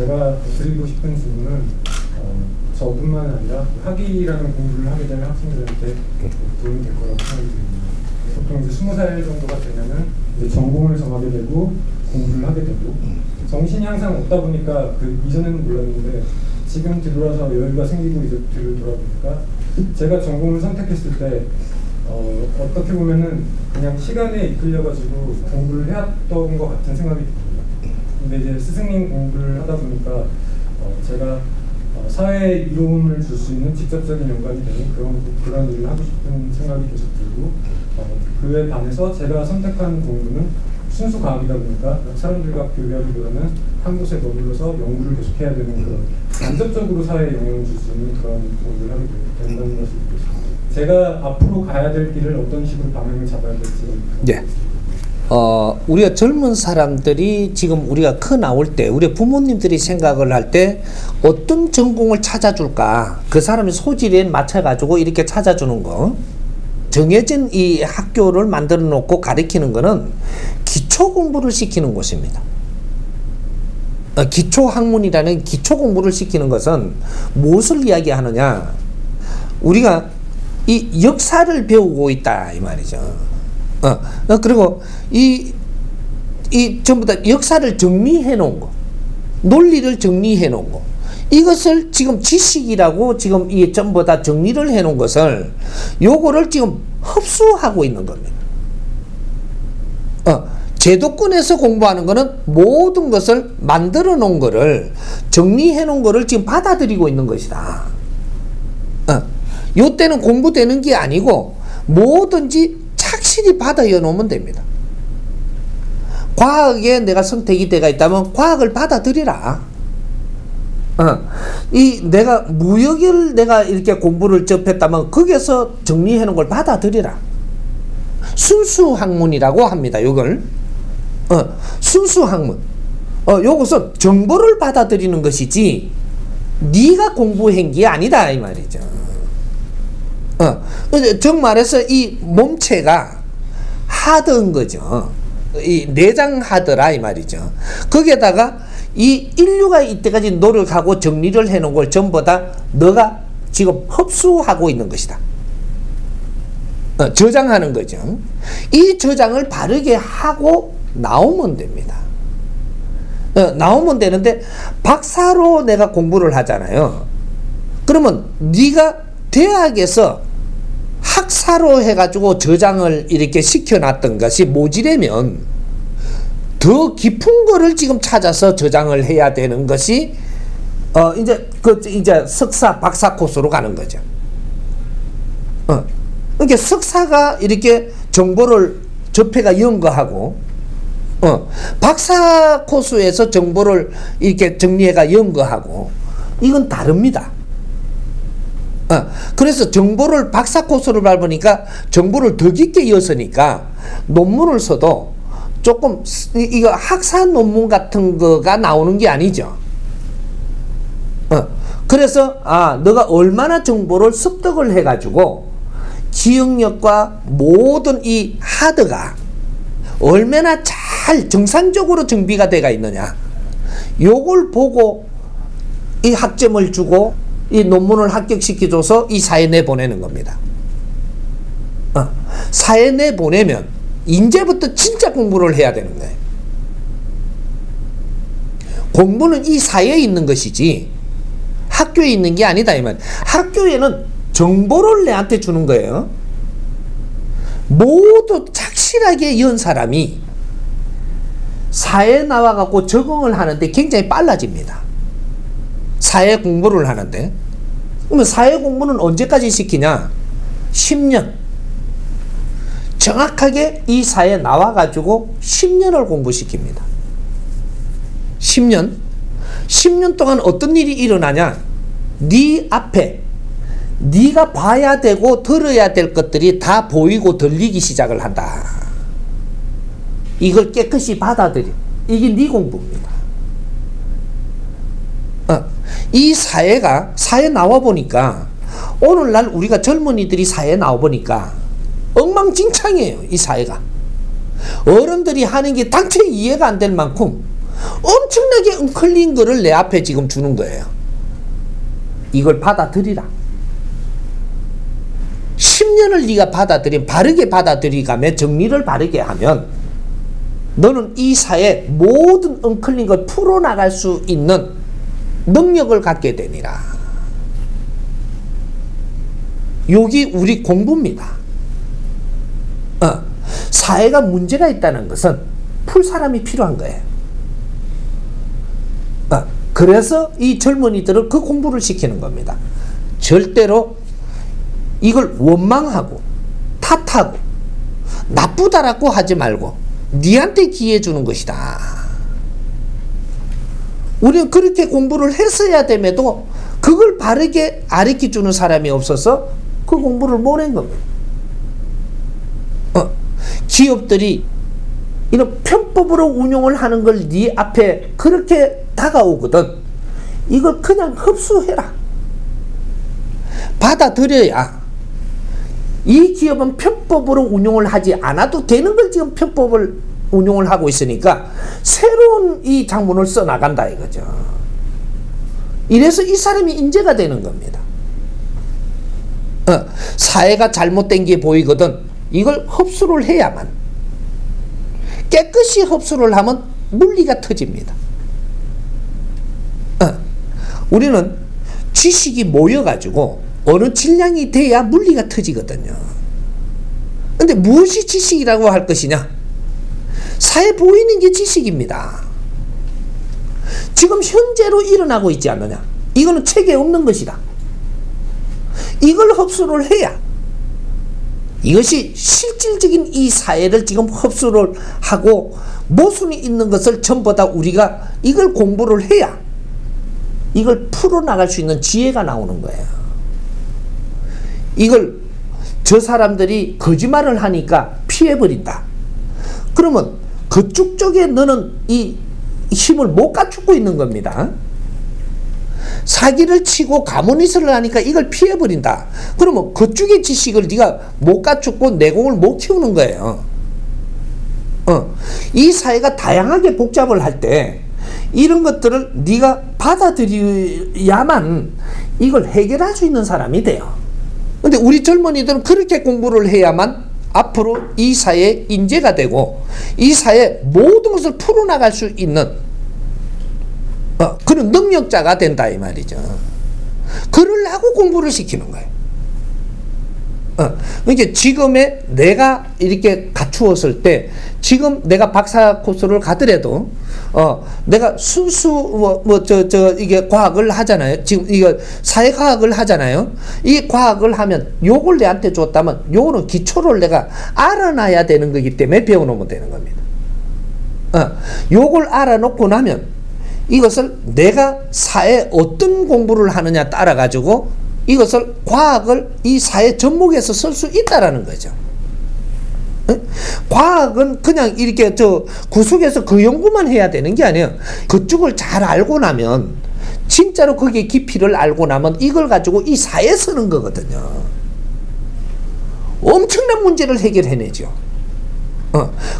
제가 드리고 싶은 질문은 저뿐만 아니라 학위라는 공부를 하게 되는 학생들한테 도움이 될 거라고 생각이 듭니다. 보통 이제 20살 정도가 되면은 이제 전공을 정하게 되고 공부를 하게 되고 정신이 항상 없다 보니까 그 이전에는 몰랐는데 지금 뒤돌아서 여유가 생기고 이제 뒤를 돌아보니까 제가 전공을 선택했을 때 어떻게 보면은 그냥 시간에 이끌려가지고 공부를 해왔던 것 같은 생각이 듭니다. 근데 이제 스승님 공부를 하다 보니까 제가 사회에 이로움을 줄 수 있는 직접적인 연관이 되는 그런 일을 하고 싶은 생각이 계속 들고 그에 반해서 제가 선택한 공부는 순수 과학이다 보니까 사람들과 교류하기보다는 한 곳에 머물러서 연구를 계속해야 되는 그런 간접적으로 사회에 영향을 줄 수 있는 그런 공부를 하게 된다는 것을 느끼고 있습니다. 제가 앞으로 가야 될 길을 어떤 식으로 방향을 잡아야 될지. 네. 우리가 젊은 사람들이 지금 우리가 커 나올 때 우리 부모님들이 생각을 할 때 어떤 전공을 찾아줄까 그 사람의 소질에 맞춰가지고 이렇게 찾아주는 거 정해진 이 학교를 만들어 놓고 가르치는 거는 기초 공부를 시키는 곳입니다. 기초 학문이라는 기초 공부를 시키는 것은 무엇을 이야기하느냐 우리가 이 역사를 배우고 있다 이 말이죠. 그리고 이 전부 다 역사를 정리해 놓은 거, 논리를 정리해 놓은 거, 이것을 지금 지식이라고 지금 이 전부 다 정리를 해 놓은 것을 요거를 지금 흡수하고 있는 겁니다. 제도권에서 공부하는 거는 모든 것을 만들어 놓은 거를 정리해 놓은 거를 지금 받아들이고 있는 것이다. 요때는 공부되는 게 아니고 뭐든지 착실히 받아여 놓으면 됩니다. 과학에 내가 선택이 되어 있다면 과학을 받아들이라. 내가 무역을 내가 이렇게 공부를 접했다면 거기에서 정리해 놓은 걸 받아들이라. 순수 학문이라고 합니다. 요걸 순수 학문. 요것은 정보를 받아들이는 것이지 네가 공부한 게 아니다 이 말이죠. 정말해서 이 몸체가 하드인 거죠. 이 내장 하드라 이 말이죠. 거기에다가 이 인류가 이때까지 노력하고 정리를 해놓은 걸 전부 다 너가 지금 흡수하고 있는 것이다. 저장하는 거죠. 이 저장을 바르게 하고 나오면 됩니다. 나오면 되는데 박사로 내가 공부를 하잖아요. 그러면 네가 대학에서 학사로 해가지고 저장을 이렇게 시켜놨던 것이 모자라면 더 깊은 거를 지금 찾아서 저장을 해야 되는 것이 이제 석사, 박사 코스로 가는 거죠. 그러니까 석사가 이렇게 정보를 접해가 연구하고 박사 코스에서 정보를 이렇게 정리해가 연구하고 이건 다릅니다. 그래서 정보를 박사 코스를 밟으니까 정보를 더 깊게 이었으니까 논문을 써도 조금 이거 학사 논문 같은 거가 나오는 게 아니죠. 그래서 너가 얼마나 정보를 습득을 해가지고 기억력과 모든 이 하드가 얼마나 잘 정상적으로 정비가 되어 있느냐 요걸 보고 이 학점을 주고 이 논문을 합격시켜줘서 이 사회 내보내는 겁니다. 사회 내보내면 이제부터 진짜 공부를 해야 되는 거예요. 공부는 이 사회에 있는 것이지 학교에 있는 게 아니다 이 말. 학교에는 정보를 내한테 주는 거예요. 모두 착실하게 연 사람이 사회에 나와갖고 적응을 하는데 굉장히 빨라집니다. 사회 공부를 하는데 그러면 사회 공부는 언제까지 시키냐? 10년. 정확하게 이 사회에 나와가지고 10년을 공부시킵니다. 10년. 10년 동안 어떤 일이 일어나냐? 네 앞에 네가 봐야 되고 들어야 될 것들이 다 보이고 들리기 시작을 한다. 이걸 깨끗이 받아들여. 이게 네 공부입니다. 이 사회 나와보니까 오늘날 우리가 젊은이들이 사회에 나와보니까 엉망진창이에요. 이 사회가 어른들이 하는 게 당체 이해가 안 될 만큼 엄청나게 엉클린 거를 내 앞에 지금 주는 거예요. 이걸 받아들이라. 10년을 네가 바르게 받아들이가며 정리를 바르게 하면 너는 이 사회 모든 엉클린 걸 풀어나갈 수 있는 능력을 갖게 되니라. 여기 우리 공부입니다. 사회가 문제가 있다는 것은 풀 사람이 필요한 거예요. 그래서 이 젊은이들을 그 공부를 시키는 겁니다. 절대로 이걸 원망하고 탓하고 나쁘다라고 하지 말고 니한테 기회 주는 것이다. 우리는 그렇게 공부를 했어야 됨에도 그걸 바르게 가르쳐주는 사람이 없어서 그 공부를 못 한 겁니다. 기업들이 이런 편법으로 운용을 하는 걸 네 앞에 그렇게 다가오거든. 이걸 그냥 흡수해라. 받아들여야 이 기업은 편법으로 운용을 하지 않아도 되는 걸 지금 편법을 운용을 하고 있으니까 새로운 이 작문을 써나간다 이거죠. 이래서 이 사람이 인재가 되는 겁니다. 사회가 잘못된 게 보이거든. 이걸 흡수를 해야만, 깨끗이 흡수를 하면 물리가 터집니다. 우리는 지식이 모여가지고 어느 질량이 돼야 물리가 터지거든요. 근데 무엇이 지식이라고 할 것이냐? 사회 보이는 게 지식입니다. 지금 현재로 일어나고 있지 않느냐? 이거는 책에 없는 것이다. 이걸 흡수를 해야 이것이 실질적인 이 사회를 지금 흡수를 하고 모순이 있는 것을 전부 다 우리가 이걸 공부를 해야 이걸 풀어나갈 수 있는 지혜가 나오는 거예요. 이걸 저 사람들이 거짓말을 하니까 피해버린다. 그러면 그쪽 쪽에 너는 이 힘을 못 갖추고 있는 겁니다. 사기를 치고 가문이설을 하니까 이걸 피해버린다. 그러면 그쪽의 지식을 네가 못 갖추고 내공을 못 키우는 거예요. 이 사회가 다양하게 복잡을 할 때 이런 것들을 네가 받아들여야만 이걸 해결할 수 있는 사람이 돼요. 근데 우리 젊은이들은 그렇게 공부를 해야만 앞으로 이 사회의 인재가 되고 이 사회의 모든 것을 풀어나갈 수 있는 그런 능력자가 된다 이 말이죠. 그러려고 공부를 시키는 거예요. 그러니까 지금의 내가 이렇게 갖추었을 때 지금 내가 박사 코스를 가더라도 내가 순수 이게 과학을 하잖아요. 지금 이거 사회과학을 하잖아요. 이 과학을 하면 요걸 내한테 줬다면 요거는 기초를 내가 알아놔야 되는 거기 때문에 배워놓으면 되는 겁니다. 요걸 알아놓고 나면 이것을 내가 사회에 어떤 공부를 하느냐 따라 가지고 이것을 과학을 이 사회 전목에서 쓸 수 있다라는 거죠. 과학은 그냥 이렇게 구석에서 그 연구만 해야 되는 게 아니에요. 그쪽을 잘 알고 나면 진짜로 거기에 깊이를 알고 나면 이걸 가지고 이 사회에 쓰는 거거든요. 엄청난 문제를 해결해내죠.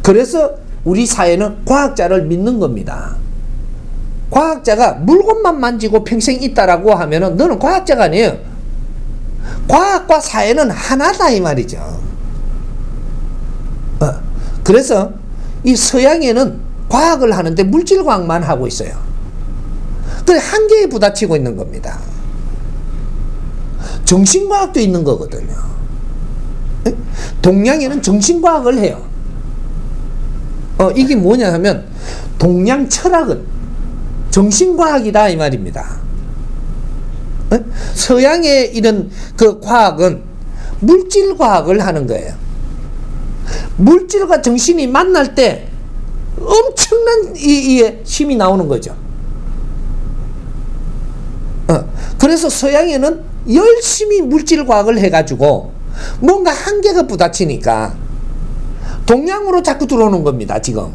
그래서 우리 사회는 과학자를 믿는 겁니다. 과학자가 물건만 만지고 평생 있다라고 하면은 너는 과학자가 아니에요. 과학과 사회는 하나다 이 말이죠. 그래서 이 서양에는 과학을 하는데 물질과학만 하고 있어요. 그래 한계에 부딪히고 있는 겁니다. 정신과학도 있는 거거든요. 동양에는 정신과학을 해요. 이게 뭐냐 하면 동양 철학은 정신과학이다 이 말입니다. 서양의 이런 그 과학은 물질과학을 하는 거예요. 물질과 정신이 만날 때 엄청난 힘이 나오는 거죠. 그래서 서양에는 열심히 물질과학을 해가지고 뭔가 한계가 부딪히니까 동양으로 자꾸 들어오는 겁니다. 지금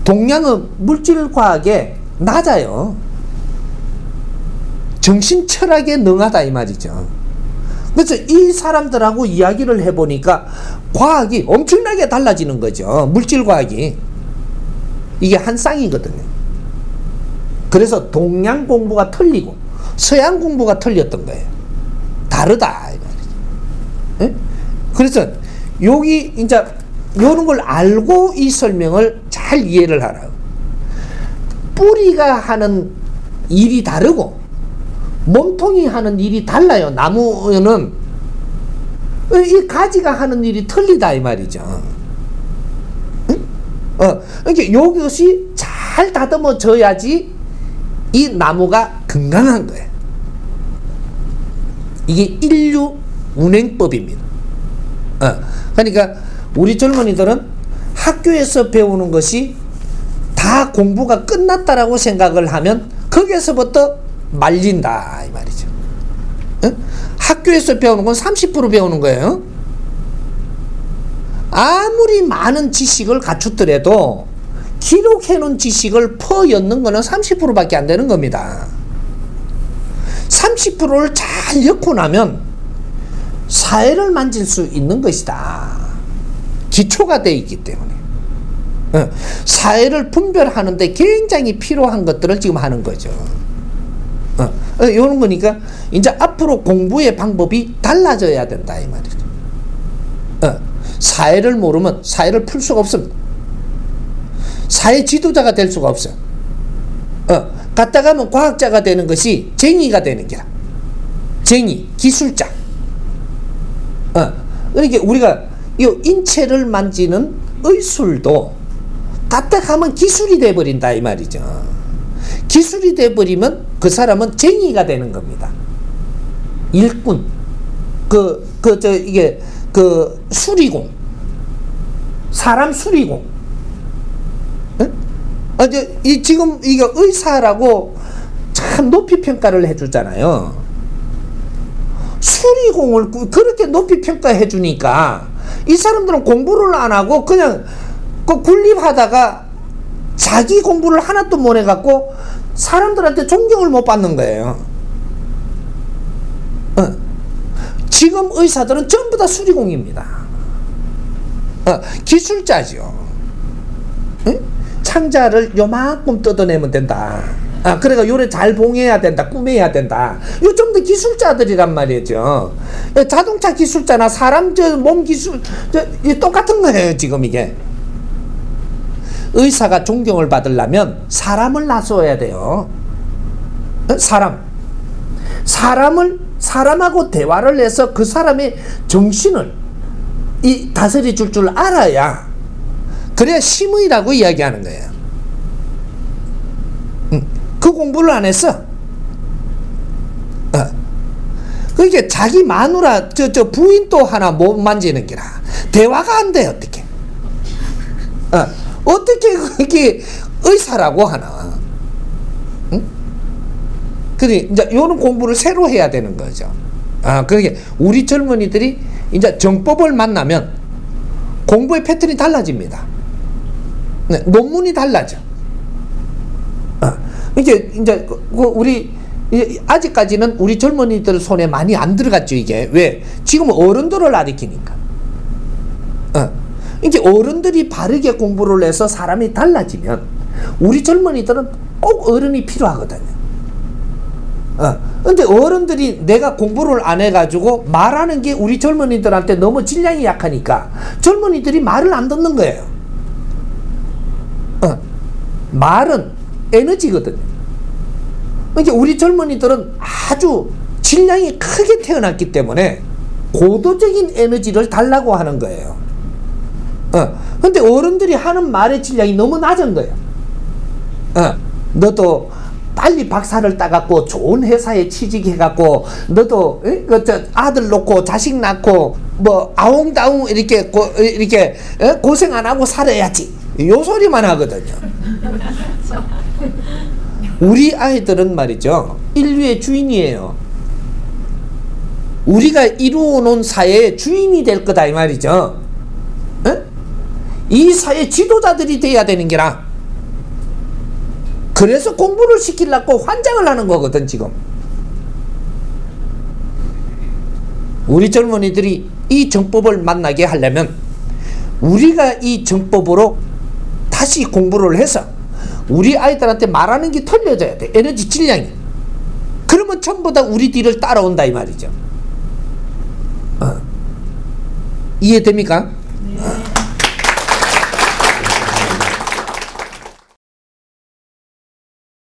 동양은 물질과학에 낮아요. 정신철학에 능하다 이 말이죠. 그래서 이 사람들하고 이야기를 해보니까 과학이 엄청나게 달라지는 거죠. 물질과학이. 이게 한 쌍이거든요. 그래서 동양 공부가 틀리고 서양 공부가 틀렸던 거예요. 다르다. 예? 그래서 여기 이제 이런 걸 알고 이 설명을 잘 이해를 하라고. 뿌리가 하는 일이 다르고 몸통이 하는 일이 달라요. 나무는 이 가지가 하는 일이 틀리다 이 말이죠. 그러니까 이것이 잘 다듬어져야지 이 나무가 건강한 거예요. 이게 인류 운행법입니다. 그러니까 우리 젊은이들은 학교에서 배우는 것이 다 공부가 끝났다라고 생각을 하면 거기에서부터 말린다 이 말이죠. 학교에서 배우는 건 30% 배우는 거예요. 아무리 많은 지식을 갖추더라도 기록해놓은 지식을 퍼엮는 거는 30%밖에 안 되는 겁니다. 30%를 잘 엮고 나면 사회를 만질 수 있는 것이다. 기초가 되어 있기 때문에. 사회를 분별하는데 굉장히 필요한 것들을 지금 하는 거죠. 이런 거니까 이제 앞으로 공부의 방법이 달라져야 된다 이 말이죠. 사회를 모르면 사회를 풀 수가 없습니다. 사회 지도자가 될 수가 없어요. 갔다 가면 과학자가 되는 것이 쟁의가 되는 게라. 쟁의, 기술자. 그러니까 우리가 이 인체를 만지는 의술도 갔다 가면 기술이 돼버린다 이 말이죠. 기술이 돼버리면 그 사람은 쟁의가 되는 겁니다. 일꾼, 이게 수리공, 사람 수리공. 지금 이거 의사라고 참 높이 평가를 해주잖아요. 수리공을 그렇게 높이 평가해 주니까 이 사람들은 공부를 안 하고 그냥 군립하다가 자기 공부를 하나도 못 해갖고 사람들한테 존경을 못 받는 거예요. 지금 의사들은 전부 다 수리공입니다. 기술자죠. 창자를 요만큼 뜯어내면 된다. 그래가 요래 잘 봉해야 된다. 꾸며야 된다. 요 좀 더 기술자들이란 말이죠. 자동차 기술자나 사람 몸 기술 똑같은 거예요. 지금 이게. 의사가 존경을 받으려면 사람을 놔둬야 돼요. 사람하고 대화를 해서 그 사람의 정신을 다스려 줄 알아야 그래야 심의라고 이야기하는 거예요. 그 공부를 안 했어. 그러니까 자기 마누라 부인도 하나 못 만지는 게라. 대화가 안 돼. 어떻게 그렇게 의사라고 하나. 근데 이제 이런 공부를 새로 해야 되는 거죠. 그러니까 우리 젊은이들이 이제 정법을 만나면 공부의 패턴이 달라집니다. 네, 논문이 달라져. 이제 우리 아직까지는 우리 젊은이들 손에 많이 안 들어갔죠. 이게 왜? 지금 어른들을 가르치니까. 이제 어른들이 바르게 공부를 해서 사람이 달라지면 우리 젊은이들은 꼭 어른이 필요하거든요. 근데 어른들이 내가 공부를 안 해가지고 말하는 게 우리 젊은이들한테 너무 질량이 약하니까 젊은이들이 말을 안 듣는 거예요. 말은 에너지거든요. 그러니까 우리 젊은이들은 아주 질량이 크게 태어났기 때문에 고도적인 에너지를 달라고 하는 거예요. 근데 어른들이 하는 말의 질량이 너무 낮은 거예요. 너도 빨리 박사를 따갖고 좋은 회사에 취직해갖고 너도 아들 놓고 자식 낳고 뭐 아웅다웅 이렇게 고생 안 하고 살아야지. 요 소리만 하거든요. 우리 아이들은 말이죠. 인류의 주인이에요. 우리가 이루어놓은 사회의 주인이 될 거다 이 말이죠. 이 사회 지도자들이 돼야 되는 게라. 그래서 공부를 시키려고 환장을 하는 거거든 지금. 우리 젊은이들이 이 정법을 만나게 하려면 우리가 이 정법으로 다시 공부를 해서 우리 아이들한테 말하는 게 틀려져야 돼. 에너지 질량이. 그러면 전부 다 우리 뒤를 따라온다 이 말이죠. 이해됩니까?